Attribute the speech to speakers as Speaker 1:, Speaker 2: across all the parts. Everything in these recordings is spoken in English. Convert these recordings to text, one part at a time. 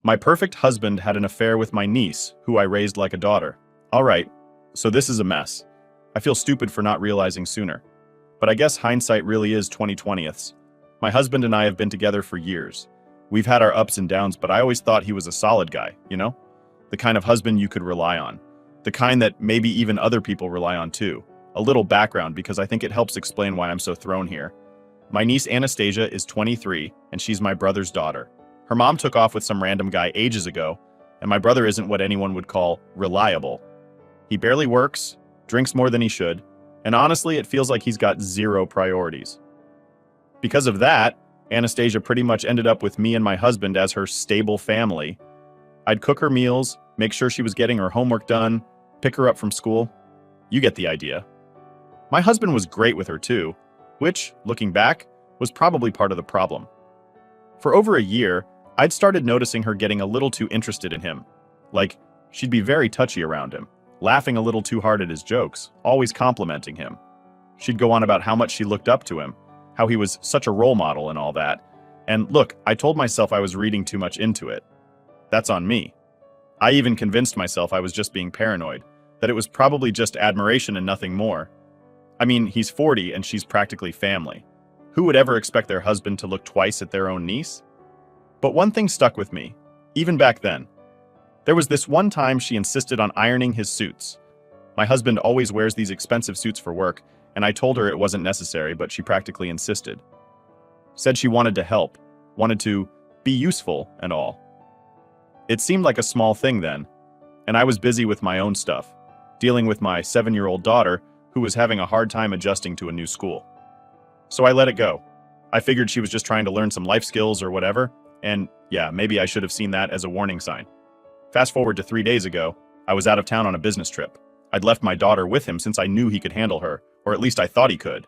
Speaker 1: My perfect husband had an affair with my niece, who I raised like a daughter. All right, so this is a mess. I feel stupid for not realizing sooner. But I guess hindsight really is 20/20ths. My husband and I have been together for years. We've had our ups and downs, but I always thought he was a solid guy, you know? The kind of husband you could rely on. The kind that maybe even other people rely on too. A little background because I think it helps explain why I'm so thrown here. My niece Anastasia is 23, and she's my brother's daughter. Her mom took off with some random guy ages ago, and my brother isn't what anyone would call reliable. He barely works, drinks more than he should, and honestly, it feels like he's got zero priorities. Because of that, Anastasia pretty much ended up with me and my husband as her stable family. I'd cook her meals, make sure she was getting her homework done, pick her up from school. You get the idea. My husband was great with her too, which, looking back, was probably part of the problem. For over a year, I'd started noticing her getting a little too interested in him. Like, she'd be very touchy around him, laughing a little too hard at his jokes, always complimenting him. She'd go on about how much she looked up to him, how he was such a role model and all that. And look, I told myself I was reading too much into it. That's on me. I even convinced myself I was just being paranoid, that it was probably just admiration and nothing more. I mean, he's 40 and she's practically family. Who would ever expect their husband to look twice at their own niece? But one thing stuck with me, even back then. There was this one time she insisted on ironing his suits. My husband always wears these expensive suits for work, and I told her it wasn't necessary, but she practically insisted. Said she wanted to help, wanted to be useful and all. It seemed like a small thing then, and I was busy with my own stuff, dealing with my 7-year-old daughter who was having a hard time adjusting to a new school. So I let it go. I figured she was just trying to learn some life skills or whatever, and yeah, maybe I should have seen that as a warning sign. Fast forward to 3 days ago, I was out of town on a business trip. I'd left my daughter with him since I knew he could handle her, or at least I thought he could.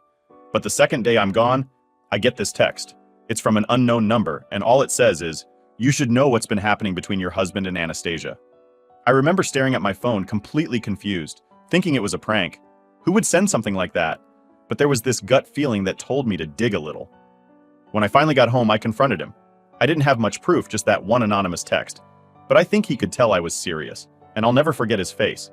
Speaker 1: But the second day I'm gone, I get this text. It's from an unknown number, and all it says is, "You should know what's been happening between your husband and Anastasia." I remember staring at my phone completely confused, thinking it was a prank. Who would send something like that? But there was this gut feeling that told me to dig a little. When I finally got home, I confronted him. I didn't have much proof, just that one anonymous text. But I think he could tell I was serious, and I'll never forget his face.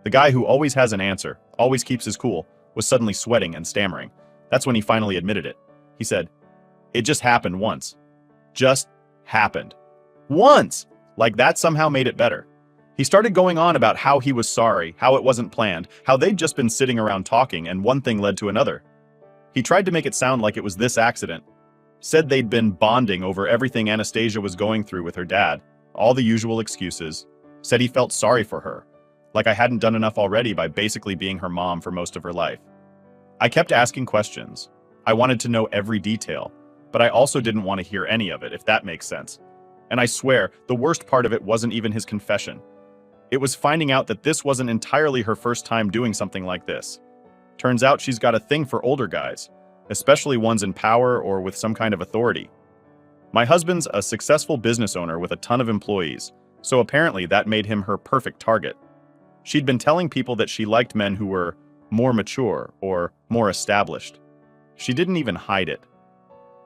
Speaker 1: The guy who always has an answer, always keeps his cool, was suddenly sweating and stammering. That's when he finally admitted it. He said, "It just happened once." Just happened. Once! Like that somehow made it better. He started going on about how he was sorry, how it wasn't planned, how they'd just been sitting around talking and one thing led to another. He tried to make it sound like it was this accident. Said they'd been bonding over everything Anastasia was going through with her dad. All the usual excuses. Said he felt sorry for her. Like I hadn't done enough already by basically being her mom for most of her life. I kept asking questions. I wanted to know every detail, but I also didn't want to hear any of it, if that makes sense. And I swear, the worst part of it wasn't even his confession. It was finding out that this wasn't entirely her first time doing something like this. Turns out she's got a thing for older guys, especially ones in power or with some kind of authority. My husband's a successful business owner with a ton of employees, so apparently that made him her perfect target. She'd been telling people that she liked men who were more mature or more established. She didn't even hide it.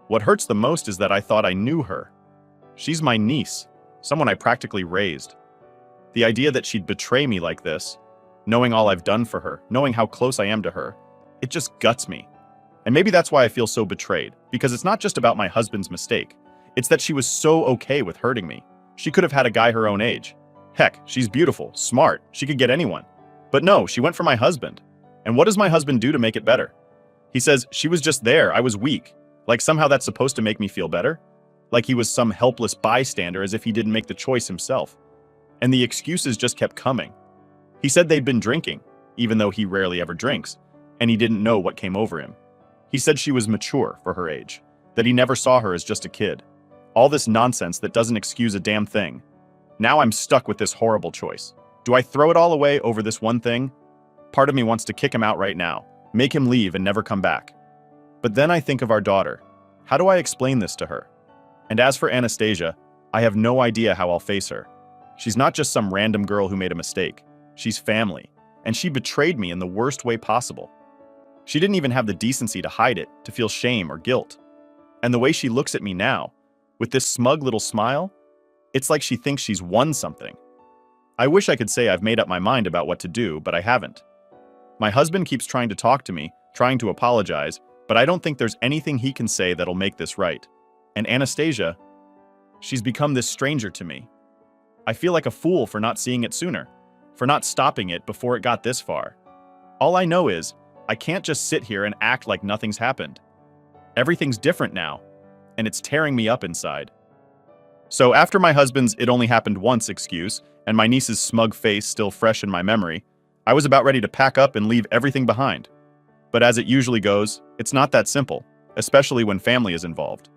Speaker 1: What hurts the most is that I thought I knew her. She's my niece, someone I practically raised. The idea that she'd betray me like this, knowing all I've done for her, knowing how close I am to her, it just guts me. And maybe that's why I feel so betrayed, because it's not just about my husband's mistake. It's that she was so okay with hurting me. She could have had a guy her own age. Heck, she's beautiful, smart, she could get anyone. But no, she went for my husband. And what does my husband do to make it better? He says, she was just there, I was weak. Like somehow that's supposed to make me feel better? Like he was some helpless bystander as if he didn't make the choice himself. And the excuses just kept coming. He said they'd been drinking, even though he rarely ever drinks, and he didn't know what came over him. He said she was mature for her age, that he never saw her as just a kid. All this nonsense that doesn't excuse a damn thing. Now I'm stuck with this horrible choice. Do I throw it all away over this one thing? Part of me wants to kick him out right now, make him leave and never come back. But then I think of our daughter. How do I explain this to her? And as for Anastasia, I have no idea how I'll face her. She's not just some random girl who made a mistake. She's family, and she betrayed me in the worst way possible. She didn't even have the decency to hide it, to feel shame or guilt. And the way she looks at me now, with this smug little smile, It's like she thinks she's won something. I wish I could say I've made up my mind about what to do, but I haven't. My husband keeps trying to talk to me, trying to apologize, but I don't think there's anything he can say that'll make this right. And Anastasia, she's become this stranger to me. I feel like a fool for not seeing it sooner, for not stopping it before it got this far. All I know is, I can't just sit here and act like nothing's happened. Everything's different now, and it's tearing me up inside. So after my husband's "it only happened once" excuse, and my niece's smug face still fresh in my memory, I was about ready to pack up and leave everything behind. But as it usually goes, it's not that simple, especially when family is involved.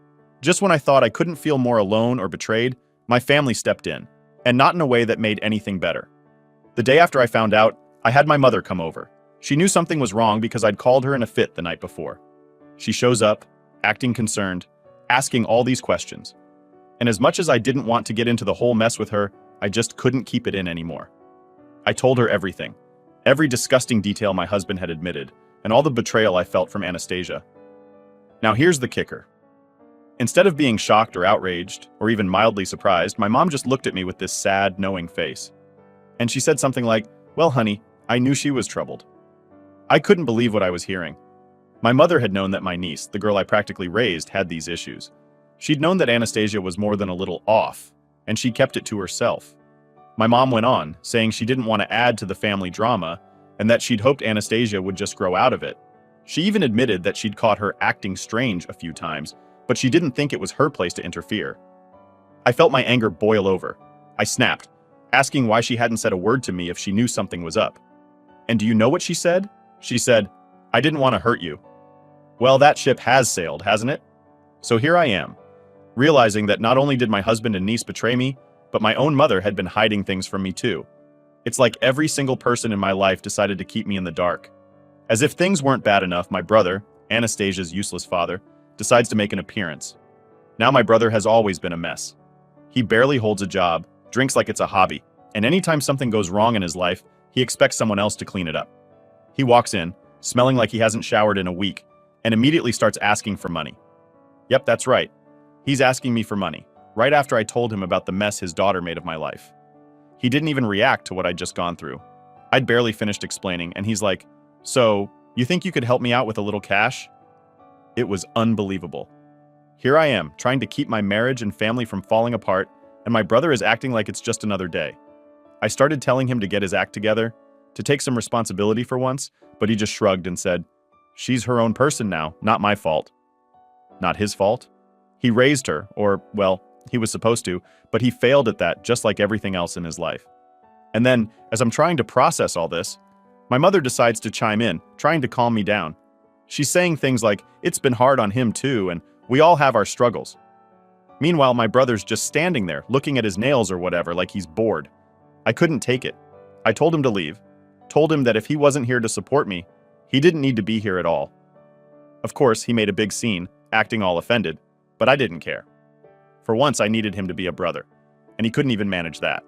Speaker 1: Just when I thought I couldn't feel more alone or betrayed, my family stepped in, and not in a way that made anything better. The day after I found out, I had my mother come over. She knew something was wrong because I'd called her in a fit the night before. She shows up, acting concerned, asking all these questions. And as much as I didn't want to get into the whole mess with her, I just couldn't keep it in anymore. I told her everything, every disgusting detail my husband had admitted, and all the betrayal I felt from Anastasia. Now here's the kicker. Instead of being shocked or outraged, or even mildly surprised, my mom just looked at me with this sad, knowing face. And she said something like, "Well, honey, I knew she was troubled." I couldn't believe what I was hearing. My mother had known that my niece, the girl I practically raised, had these issues. She'd known that Anastasia was more than a little off, and she kept it to herself. My mom went on, saying she didn't want to add to the family drama, and that she'd hoped Anastasia would just grow out of it. She even admitted that she'd caught her acting strange a few times, but she didn't think it was her place to interfere. I felt my anger boil over. I snapped, asking why she hadn't said a word to me if she knew something was up. And do you know what she said? She said, "I didn't want to hurt you." Well, that ship has sailed, hasn't it? So here I am, realizing that not only did my husband and niece betray me, but my own mother had been hiding things from me too. It's like every single person in my life decided to keep me in the dark. As if things weren't bad enough, my brother, Anastasia's useless father, decides to make an appearance. Now my brother has always been a mess. He barely holds a job, drinks like it's a hobby, and anytime something goes wrong in his life, he expects someone else to clean it up. He walks in, smelling like he hasn't showered in a week, and immediately starts asking for money. Yep, that's right. He's asking me for money, right after I told him about the mess his daughter made of my life. He didn't even react to what I'd just gone through. I'd barely finished explaining, and he's like, "So, you think you could help me out with a little cash?" It was unbelievable. Here I am, trying to keep my marriage and family from falling apart, and my brother is acting like it's just another day. I started telling him to get his act together, to take some responsibility for once, but he just shrugged and said, "She's her own person now, not my fault." Not his fault. He raised her, or, well, he was supposed to, but he failed at that just like everything else in his life. And then, as I'm trying to process all this, my mother decides to chime in, trying to calm me down. She's saying things like, "It's been hard on him too, and we all have our struggles." Meanwhile, my brother's just standing there, looking at his nails or whatever, like he's bored. I couldn't take it. I told him to leave. Told him that if he wasn't here to support me, he didn't need to be here at all. Of course, he made a big scene, acting all offended, but I didn't care. For once, I needed him to be a brother, and he couldn't even manage that.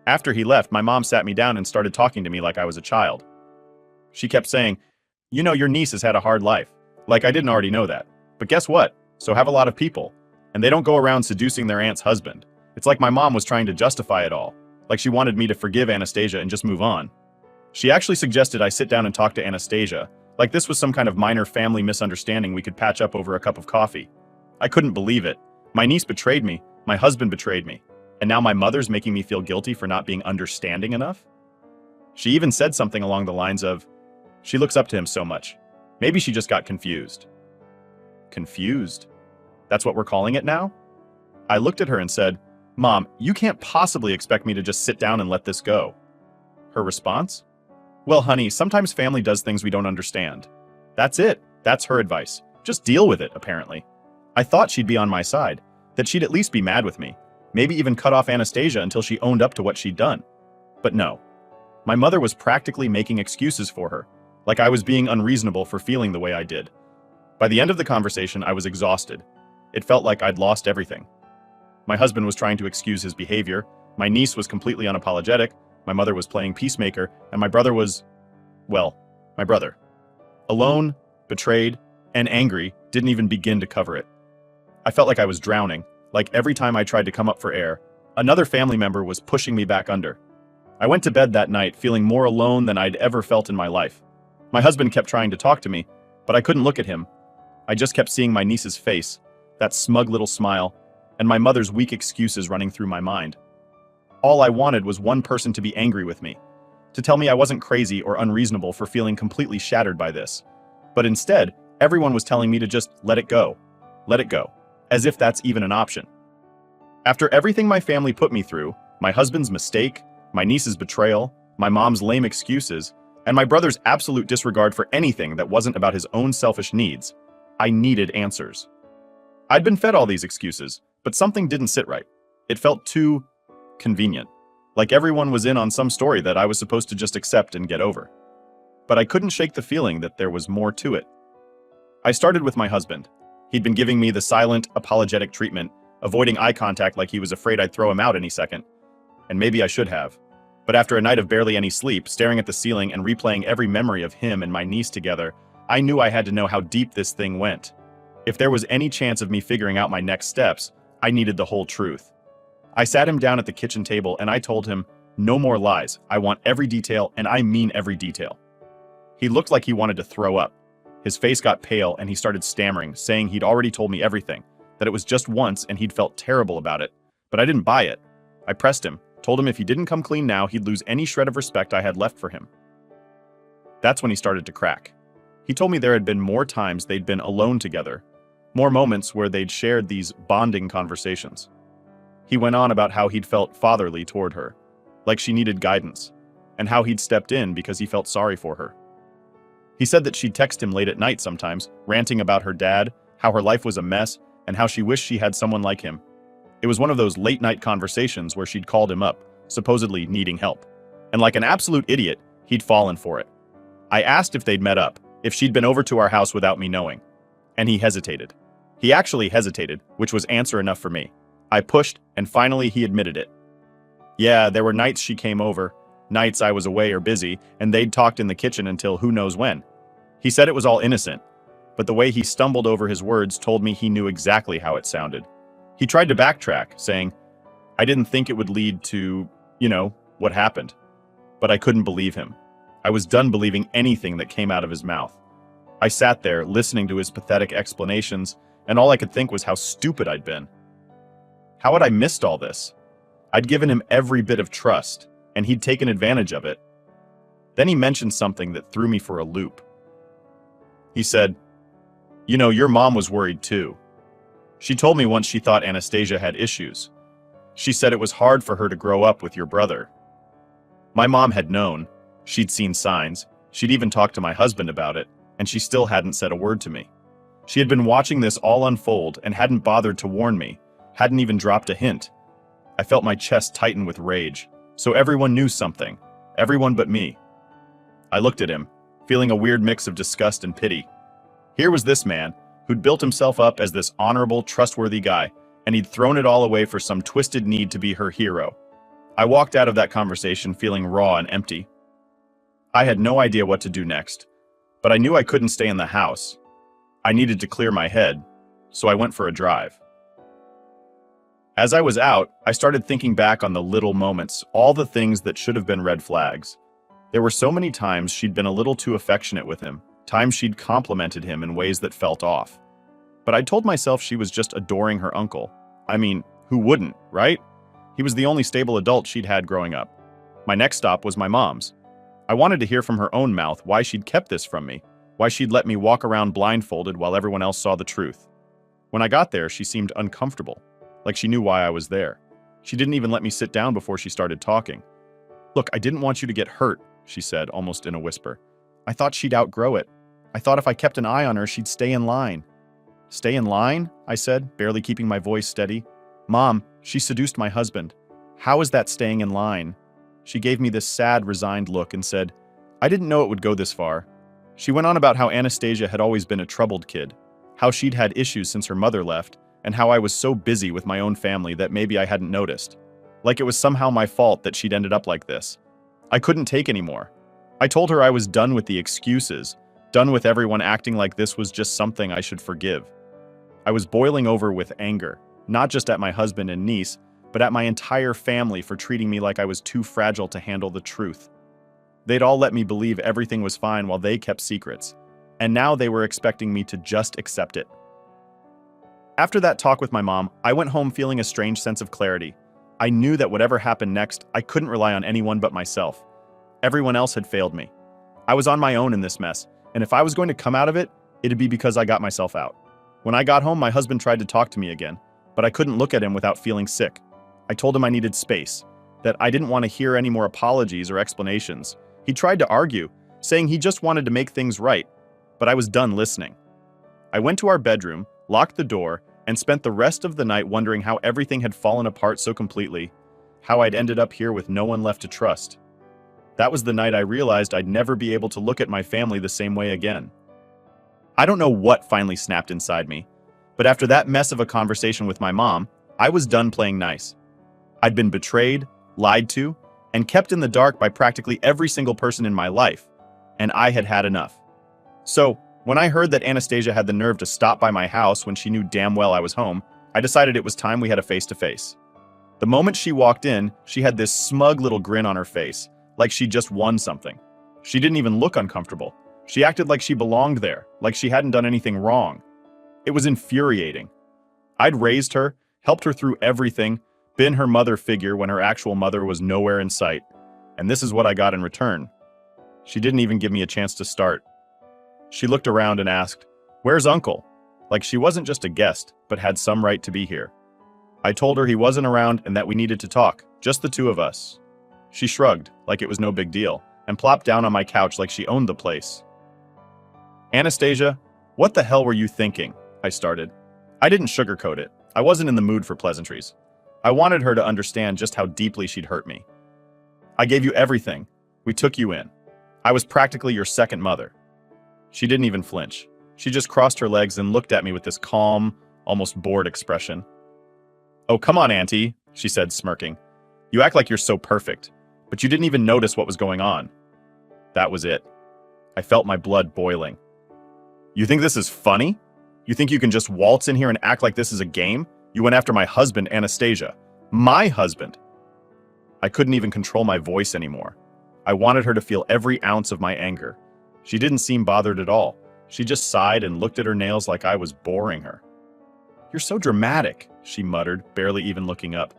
Speaker 1: After he left, my mom sat me down and started talking to me like I was a child. She kept saying, "You know, your niece has had a hard life." Like I didn't already know that. But guess what? So have a lot of people, and they don't go around seducing their aunt's husband. It's like my mom was trying to justify it all, like she wanted me to forgive Anastasia and just move on. She actually suggested I sit down and talk to Anastasia, like this was some kind of minor family misunderstanding we could patch up over a cup of coffee. I couldn't believe it. My niece betrayed me, my husband betrayed me, and now my mother's making me feel guilty for not being understanding enough? She even said something along the lines of, she looks up to him so much. Maybe she just got confused. Confused? That's what we're calling it now? I looked at her and said, "Mom, you can't possibly expect me to just sit down and let this go." Her response? "Well, honey, sometimes family does things we don't understand." That's it. That's her advice. Just deal with it, apparently. I thought she'd be on my side, that she'd at least be mad with me, maybe even cut off Anastasia until she owned up to what she'd done. But no. My mother was practically making excuses for her, like I was being unreasonable for feeling the way I did. By the end of the conversation, I was exhausted. It felt like I'd lost everything. My husband was trying to excuse his behavior, my niece was completely unapologetic, my mother was playing peacemaker, and my brother was, well, my brother. Alone, betrayed, and angry didn't even begin to cover it. I felt like I was drowning, like every time I tried to come up for air, another family member was pushing me back under. I went to bed that night feeling more alone than I'd ever felt in my life. My husband kept trying to talk to me, but I couldn't look at him. I just kept seeing my niece's face, that smug little smile, and my mother's weak excuses running through my mind. All I wanted was one person to be angry with me, to tell me I wasn't crazy or unreasonable for feeling completely shattered by this. But instead, everyone was telling me to just let it go, as if that's even an option. After everything my family put me through, my husband's mistake, my niece's betrayal, my mom's lame excuses, and my brother's absolute disregard for anything that wasn't about his own selfish needs, I needed answers. I'd been fed all these excuses, but something didn't sit right. It felt too convenient, like everyone was in on some story that I was supposed to just accept and get over. But I couldn't shake the feeling that there was more to it. I started with my husband. He'd been giving me the silent, apologetic treatment, avoiding eye contact like he was afraid I'd throw him out any second. And maybe I should have. But after a night of barely any sleep, staring at the ceiling and replaying every memory of him and my niece together, I knew I had to know how deep this thing went. If there was any chance of me figuring out my next steps, I needed the whole truth. I sat him down at the kitchen table and I told him, no more lies. I want every detail, and I mean every detail. He looked like he wanted to throw up. His face got pale and he started stammering, saying he'd already told me everything, that it was just once and he'd felt terrible about it. But I didn't buy it. I pressed him, told him if he didn't come clean now, he'd lose any shred of respect I had left for him. That's when he started to crack. He told me there had been more times they'd been alone together, more moments where they'd shared these bonding conversations. He went on about how he'd felt fatherly toward her, like she needed guidance, and how he'd stepped in because he felt sorry for her. He said that she'd text him late at night sometimes, ranting about her dad, how her life was a mess, and how she wished she had someone like him. It was one of those late-night conversations where she'd called him up, supposedly needing help. And like an absolute idiot, he'd fallen for it. I asked if they'd met up, if she'd been over to our house without me knowing. And he hesitated. He actually hesitated, which was answer enough for me. I pushed, and finally he admitted it. Yeah, there were nights she came over, nights I was away or busy, and they'd talked in the kitchen until who knows when. He said it was all innocent, but the way he stumbled over his words told me he knew exactly how it sounded. He tried to backtrack, saying, I didn't think it would lead to, what happened. But I couldn't believe him. I was done believing anything that came out of his mouth. I sat there, listening to his pathetic explanations, and all I could think was how stupid I'd been. How had I missed all this? I'd given him every bit of trust, and he'd taken advantage of it. Then he mentioned something that threw me for a loop. He said, your mom was worried too. She told me once she thought Anastasia had issues. She said it was hard for her to grow up with your brother. My mom had known. She'd seen signs. She'd even talked to my husband about it, and she still hadn't said a word to me. She had been watching this all unfold and hadn't bothered to warn me, hadn't even dropped a hint. I felt my chest tighten with rage. So everyone knew something. Everyone but me. I looked at him, feeling a weird mix of disgust and pity. Here was this man, who'd built himself up as this honorable, trustworthy guy, and he'd thrown it all away for some twisted need to be her hero. I walked out of that conversation feeling raw and empty. I had no idea what to do next, but I knew I couldn't stay in the house. I needed to clear my head, so I went for a drive. As I was out, I started thinking back on the little moments, all the things that should have been red flags. There were so many times she'd been a little too affectionate with him, times she'd complimented him in ways that felt off. But I told myself she was just adoring her uncle. I mean, who wouldn't, right? He was the only stable adult she'd had growing up. My next stop was my mom's. I wanted to hear from her own mouth why she'd kept this from me, why she'd let me walk around blindfolded while everyone else saw the truth. When I got there, she seemed uncomfortable, like she knew why I was there. She didn't even let me sit down before she started talking. Look, I didn't want you to get hurt, she said, almost in a whisper. I thought she'd outgrow it. I thought if I kept an eye on her, she'd stay in line. Stay in line? I said, barely keeping my voice steady. Mom, she seduced my husband. How is that staying in line? She gave me this sad, resigned look and said, I didn't know it would go this far. She went on about how Anastasia had always been a troubled kid, how she'd had issues since her mother left, and how I was so busy with my own family that maybe I hadn't noticed. Like it was somehow my fault that she'd ended up like this. I couldn't take anymore. I told her I was done with the excuses, done with everyone acting like this was just something I should forgive. I was boiling over with anger. not just at my husband and niece, but at my entire family for treating me like I was too fragile to handle the truth. They'd all let me believe everything was fine while they kept secrets, and now they were expecting me to just accept it. After that talk with my mom, I went home feeling a strange sense of clarity. I knew that whatever happened next, I couldn't rely on anyone but myself. Everyone else had failed me. I was on my own in this mess, and if I was going to come out of it, it'd be because I got myself out. When I got home, my husband tried to talk to me again, but I couldn't look at him without feeling sick. I told him I needed space, that I didn't want to hear any more apologies or explanations. He tried to argue, saying he just wanted to make things right, but I was done listening. I went to our bedroom, locked the door, and spent the rest of the night wondering how everything had fallen apart so completely, how I'd ended up here with no one left to trust. That was the night I realized I'd never be able to look at my family the same way again. I don't know what finally snapped inside me, but after that mess of a conversation with my mom, I was done playing nice. I'd been betrayed, lied to, and kept in the dark by practically every single person in my life, and I had had enough. So, when I heard that Anastasia had the nerve to stop by my house when she knew damn well I was home, I decided it was time we had a face-to-face. The moment she walked in, she had this smug little grin on her face, like she'd just won something. She didn't even look uncomfortable. She acted like she belonged there, like she hadn't done anything wrong. It was infuriating. I'd raised her, helped her through everything, been her mother figure when her actual mother was nowhere in sight, and this is what I got in return. She didn't even give me a chance to start. She looked around and asked, "Where's Uncle?" Like she wasn't just a guest, but had some right to be here. I told her he wasn't around and that we needed to talk, just the two of us. She shrugged, like it was no big deal, and plopped down on my couch like she owned the place. "Anastasia, what the hell were you thinking?" I started. I didn't sugarcoat it. I wasn't in the mood for pleasantries. I wanted her to understand just how deeply she'd hurt me. "I gave you everything. We took you in. I was practically your second mother." She didn't even flinch. She just crossed her legs and looked at me with this calm, almost bored expression. "Oh, come on, Auntie," she said, smirking. "You act like you're so perfect, but you didn't even notice what was going on." That was it. I felt my blood boiling. "You think this is funny? You think you can just waltz in here and act like this is a game? You went after my husband, Anastasia. My husband!" I couldn't even control my voice anymore. I wanted her to feel every ounce of my anger. She didn't seem bothered at all. She just sighed and looked at her nails like I was boring her. "You're so dramatic," she muttered, barely even looking up.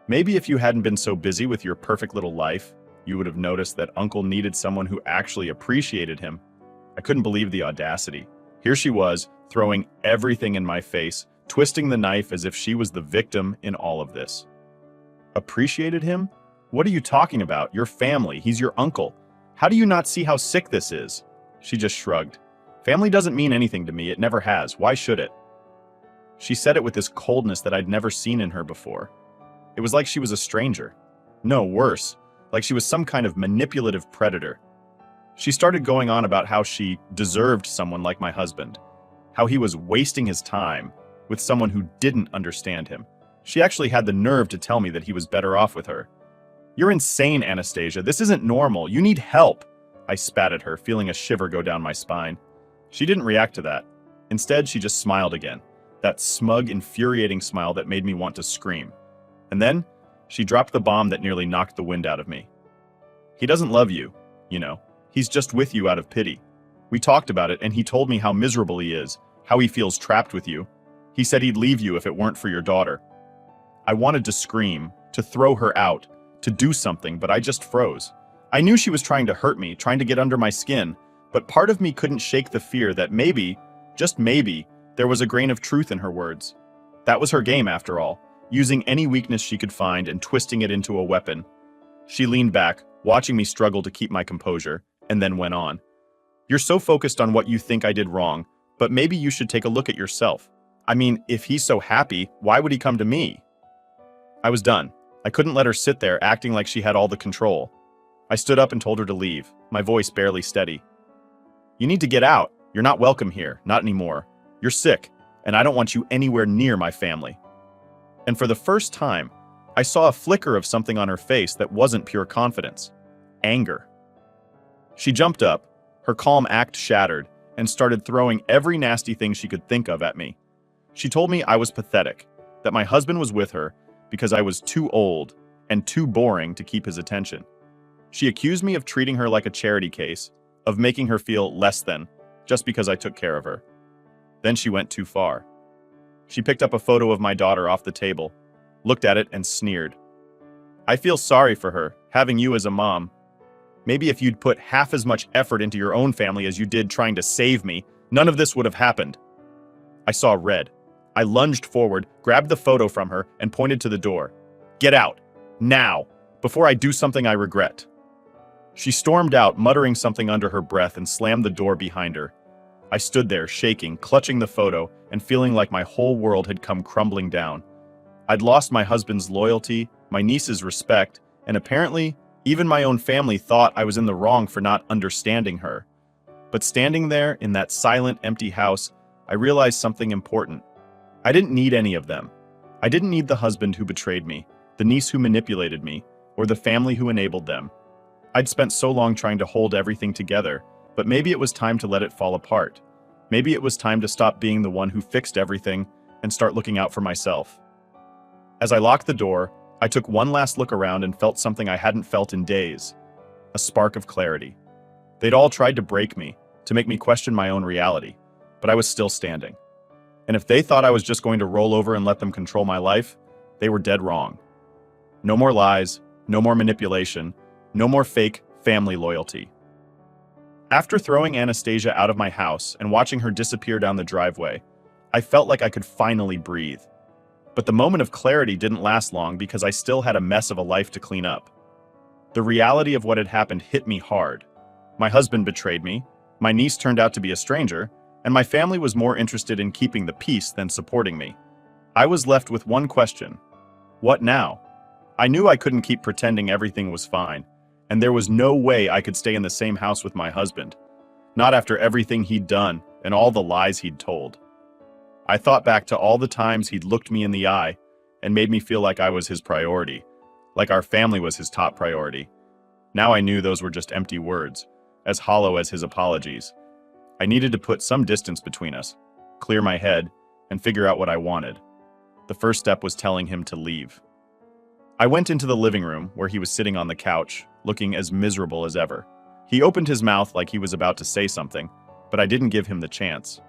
Speaker 1: "Maybe if you hadn't been so busy with your perfect little life, you would have noticed that Uncle needed someone who actually appreciated him." I couldn't believe the audacity. Here she was, throwing everything in my face, twisting the knife as if she was the victim in all of this. Appreciated him? What are you talking about? Your family. He's your uncle. How do you not see how sick this is? She just shrugged. Family doesn't mean anything to me. It never has. Why should it? She said it with this coldness that I'd never seen in her before. It was like she was a stranger. No, worse, like she was some kind of manipulative predator. She started going on about how she deserved someone like my husband, how he was wasting his time with someone who didn't understand him. She actually had the nerve to tell me that he was better off with her. "You're insane, Anastasia. This isn't normal. You need help." I spat at her, feeling a shiver go down my spine. She didn't react to that. Instead, she just smiled again, that smug, infuriating smile that made me want to scream. And then, she dropped the bomb that nearly knocked the wind out of me. "He doesn't love you, you know. He's just with you out of pity. We talked about it, and he told me how miserable he is, how he feels trapped with you. He said he'd leave you if it weren't for your daughter." I wanted to scream, to throw her out, to do something, but I just froze. I knew she was trying to hurt me, trying to get under my skin, but part of me couldn't shake the fear that maybe, just maybe, there was a grain of truth in her words. That was her game, after all, using any weakness she could find and twisting it into a weapon. She leaned back, watching me struggle to keep my composure, and then went on. "You're so focused on what you think I did wrong, but maybe you should take a look at yourself. I mean, if he's so happy, why would he come to me?" I was done. I couldn't let her sit there acting like she had all the control. I stood up and told her to leave, my voice barely steady. "You need to get out. You're not welcome here, not anymore. You're sick, and I don't want you anywhere near my family." And for the first time, I saw a flicker of something on her face that wasn't pure confidence. Anger. She jumped up, her calm act shattered, and started throwing every nasty thing she could think of at me. She told me I was pathetic, that my husband was with her because I was too old and too boring to keep his attention. She accused me of treating her like a charity case, of making her feel less than, just because I took care of her. Then she went too far. She picked up a photo of my daughter off the table, looked at it and sneered. I feel sorry for her, having you as a mom. Maybe if you'd put half as much effort into your own family as you did trying to save me, none of this would have happened. I saw red. I lunged forward, grabbed the photo from her, and pointed to the door. Get out, now, before I do something I regret. She stormed out, muttering something under her breath, and slammed the door behind her. I stood there, shaking, clutching the photo, and feeling like my whole world had come crumbling down. I'd lost my husband's loyalty, my niece's respect, and apparently, even my own family thought I was in the wrong for not understanding her. But standing there in that silent, empty house, I realized something important. I didn't need any of them. I didn't need the husband who betrayed me, the niece who manipulated me, or the family who enabled them. I'd spent so long trying to hold everything together, but maybe it was time to let it fall apart. Maybe it was time to stop being the one who fixed everything and start looking out for myself. As I locked the door, I took one last look around and felt something I hadn't felt in days. A spark of clarity. They'd all tried to break me, to make me question my own reality, but I was still standing. And if they thought I was just going to roll over and let them control my life, they were dead wrong. No more lies, no more manipulation, no more fake family loyalty. After throwing Anastasia out of my house and watching her disappear down the driveway, I felt like I could finally breathe. But the moment of clarity didn't last long because I still had a mess of a life to clean up. The reality of what had happened hit me hard. My husband betrayed me, my niece turned out to be a stranger, and my family was more interested in keeping the peace than supporting me. I was left with one question. What now? I knew I couldn't keep pretending everything was fine, and there was no way I could stay in the same house with my husband. Not after everything he'd done and all the lies he'd told. I thought back to all the times he'd looked me in the eye and made me feel like I was his priority, like our family was his top priority. Now I knew those were just empty words, as hollow as his apologies. I needed to put some distance between us, clear my head, and figure out what I wanted. The first step was telling him to leave. I went into the living room where he was sitting on the couch, looking as miserable as ever. He opened his mouth like he was about to say something, but I didn't give him the chance.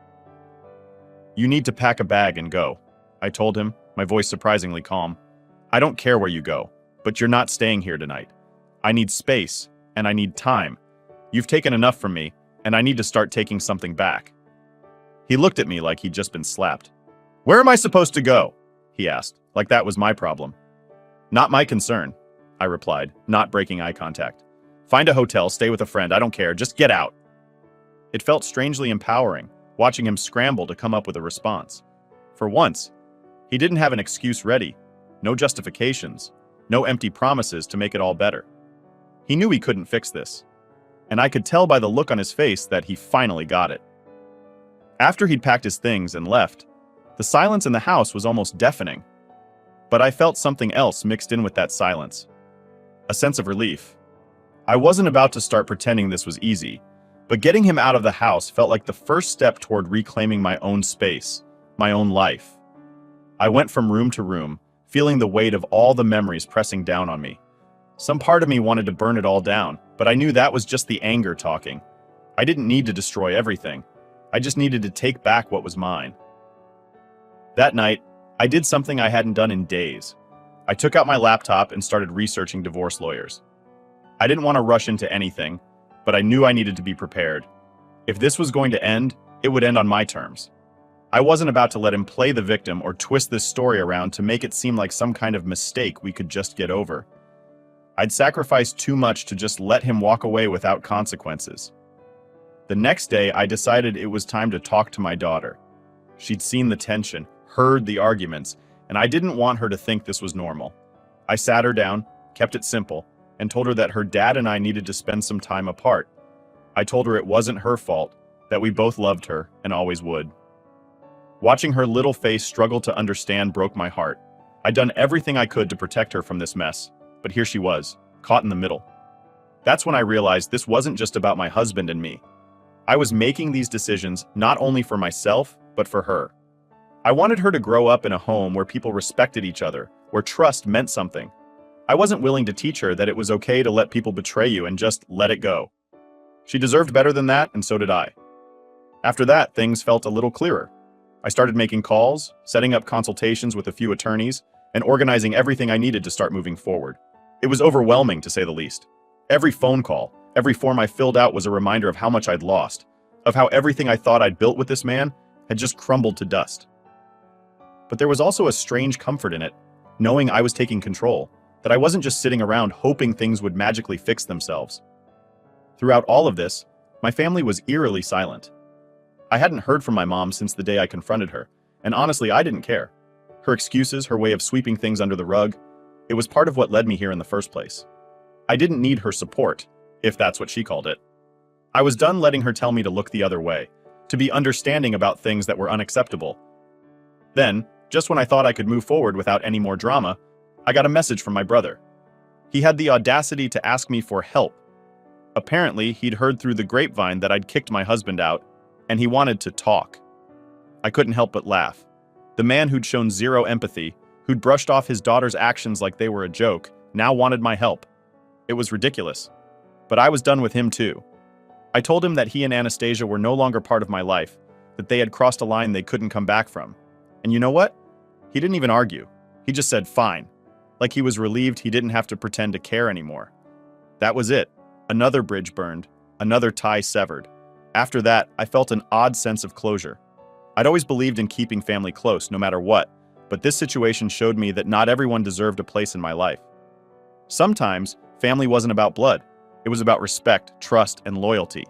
Speaker 1: You need to pack a bag and go, I told him, my voice surprisingly calm. I don't care where you go, but you're not staying here tonight. I need space, and I need time. You've taken enough from me, and I need to start taking something back. He looked at me like he'd just been slapped. Where am I supposed to go? He asked, like that was my problem. Not my concern, I replied, not breaking eye contact. Find a hotel, stay with a friend, I don't care, just get out. It felt strangely empowering, watching him scramble to come up with a response. For once, he didn't have an excuse ready, no justifications, no empty promises to make it all better. He knew he couldn't fix this, and I could tell by the look on his face that he finally got it. After he'd packed his things and left, the silence in the house was almost deafening. But I felt something else mixed in with that silence. A sense of relief. I wasn't about to start pretending this was easy, but getting him out of the house felt like the first step toward reclaiming my own space, my own life. I went from room to room, feeling the weight of all the memories pressing down on me. Some part of me wanted to burn it all down, but I knew that was just the anger talking. I didn't need to destroy everything. I just needed to take back what was mine. That night, I did something I hadn't done in days. I took out my laptop and started researching divorce lawyers. I didn't want to rush into anything, but I knew I needed to be prepared. If this was going to end, it would end on my terms. I wasn't about to let him play the victim or twist this story around to make it seem like some kind of mistake we could just get over. I'd sacrificed too much to just let him walk away without consequences. The next day, I decided it was time to talk to my daughter. She'd seen the tension, heard the arguments, and I didn't want her to think this was normal. I sat her down, kept it simple, and told her that her dad and I needed to spend some time apart. I told her it wasn't her fault, that we both loved her and always would. Watching her little face struggle to understand broke my heart. I'd done everything I could to protect her from this mess, but here she was, caught in the middle. That's when I realized this wasn't just about my husband and me. I was making these decisions not only for myself, but for her. I wanted her to grow up in a home where people respected each other, where trust meant something. I wasn't willing to teach her that it was okay to let people betray you and just let it go. She deserved better than that, and so did I. After that, things felt a little clearer. I started making calls, setting up consultations with a few attorneys, and organizing everything I needed to start moving forward. It was overwhelming, to say the least. Every phone call, every form I filled out was a reminder of how much I'd lost, of how everything I thought I'd built with this man had just crumbled to dust. But there was also a strange comfort in it, knowing I was taking control, that I wasn't just sitting around hoping things would magically fix themselves. Throughout all of this, my family was eerily silent. I hadn't heard from my mom since the day I confronted her, and honestly, I didn't care. Her excuses, her way of sweeping things under the rug, it was part of what led me here in the first place. I didn't need her support, if that's what she called it. I was done letting her tell me to look the other way, to be understanding about things that were unacceptable. Then, just when I thought I could move forward without any more drama, I got a message from my brother. He had the audacity to ask me for help. Apparently, he'd heard through the grapevine that I'd kicked my husband out, and he wanted to talk. I couldn't help but laugh. The man who'd shown zero empathy, who'd brushed off his daughter's actions like they were a joke, now wanted my help. It was ridiculous. But I was done with him too. I told him that he and Anastasia were no longer part of my life, that they had crossed a line they couldn't come back from. And you know what? He didn't even argue. He just said fine, like he was relieved he didn't have to pretend to care anymore. That was it. Another bridge burned, another tie severed. After that, I felt an odd sense of closure. I'd always believed in keeping family close, no matter what, but this situation showed me that not everyone deserved a place in my life. Sometimes, family wasn't about blood. It was about respect, trust, and loyalty.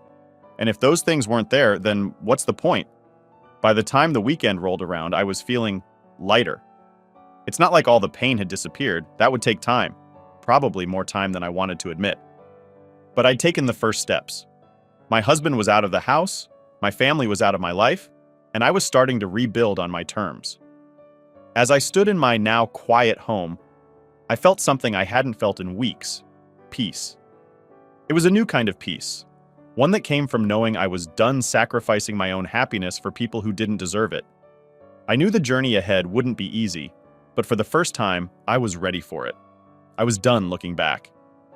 Speaker 1: And if those things weren't there, then what's the point? By the time the weekend rolled around, I was feeling lighter. It's not like all the pain had disappeared. That would take time. Probably more time than I wanted to admit. But I'd taken the first steps. My husband was out of the house, my family was out of my life, and I was starting to rebuild on my terms. As I stood in my now quiet home, I felt something I hadn't felt in weeks: peace. It was a new kind of peace, one that came from knowing I was done sacrificing my own happiness for people who didn't deserve it. I knew the journey ahead wouldn't be easy, but for the first time, I was ready for it. I was done looking back.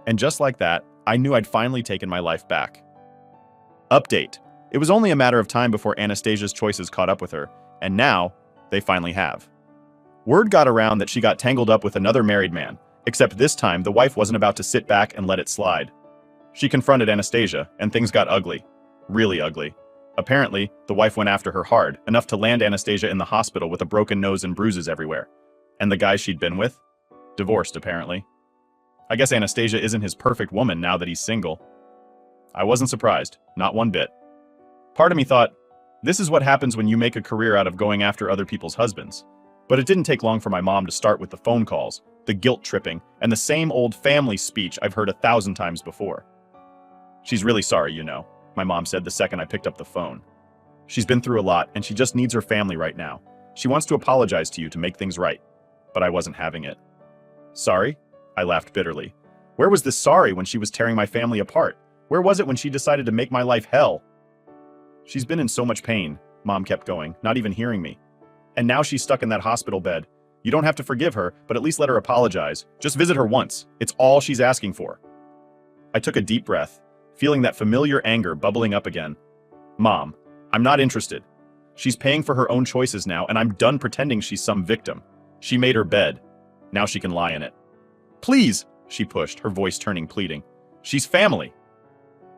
Speaker 1: And just like that, I knew I'd finally taken my life back. Update. It was only a matter of time before Anastasia's choices caught up with her, and now, they finally have. Word got around that she got tangled up with another married man, except this time the wife wasn't about to sit back and let it slide. She confronted Anastasia, and things got ugly. Really ugly. Apparently, the wife went after her hard, enough to land Anastasia in the hospital with a broken nose and bruises everywhere. And the guy she'd been with? Divorced, apparently. I guess Anastasia isn't his perfect woman now that he's single. I wasn't surprised, not one bit. Part of me thought, this is what happens when you make a career out of going after other people's husbands. But it didn't take long for my mom to start with the phone calls, the guilt tripping, and the same old family speech I've heard 1,000 times before. She's really sorry, you know, my mom said the second I picked up the phone. She's been through a lot, and she just needs her family right now. She wants to apologize to you to make things right. But I wasn't having it. Sorry? I laughed bitterly. Where was this sorry when she was tearing my family apart? Where was it when she decided to make my life hell? She's been in so much pain, Mom kept going, not even hearing me. And now she's stuck in that hospital bed. You don't have to forgive her, but at least let her apologize. Just visit her once. It's all she's asking for. I took a deep breath, feeling that familiar anger bubbling up again. Mom, I'm not interested. She's paying for her own choices now, and I'm done pretending she's some victim. She made her bed. Now she can lie in it. Please, she pushed, her voice turning pleading. She's family.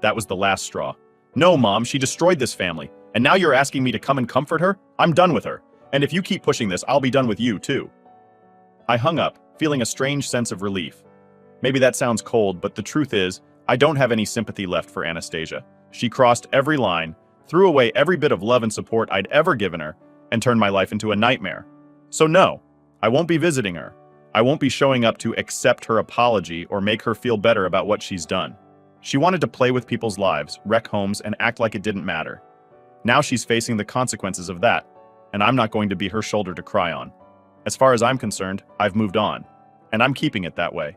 Speaker 1: That was the last straw. No, Mom, she destroyed this family, and now you're asking me to come and comfort her? I'm done with her. And if you keep pushing this, I'll be done with you, too. I hung up, feeling a strange sense of relief. Maybe that sounds cold, but the truth is, I don't have any sympathy left for Anastasia. She crossed every line, threw away every bit of love and support I'd ever given her, and turned my life into a nightmare. So no, I won't be visiting her. I won't be showing up to accept her apology or make her feel better about what she's done. She wanted to play with people's lives, wreck homes, and act like it didn't matter. Now she's facing the consequences of that, and I'm not going to be her shoulder to cry on. As far as I'm concerned, I've moved on, and I'm keeping it that way.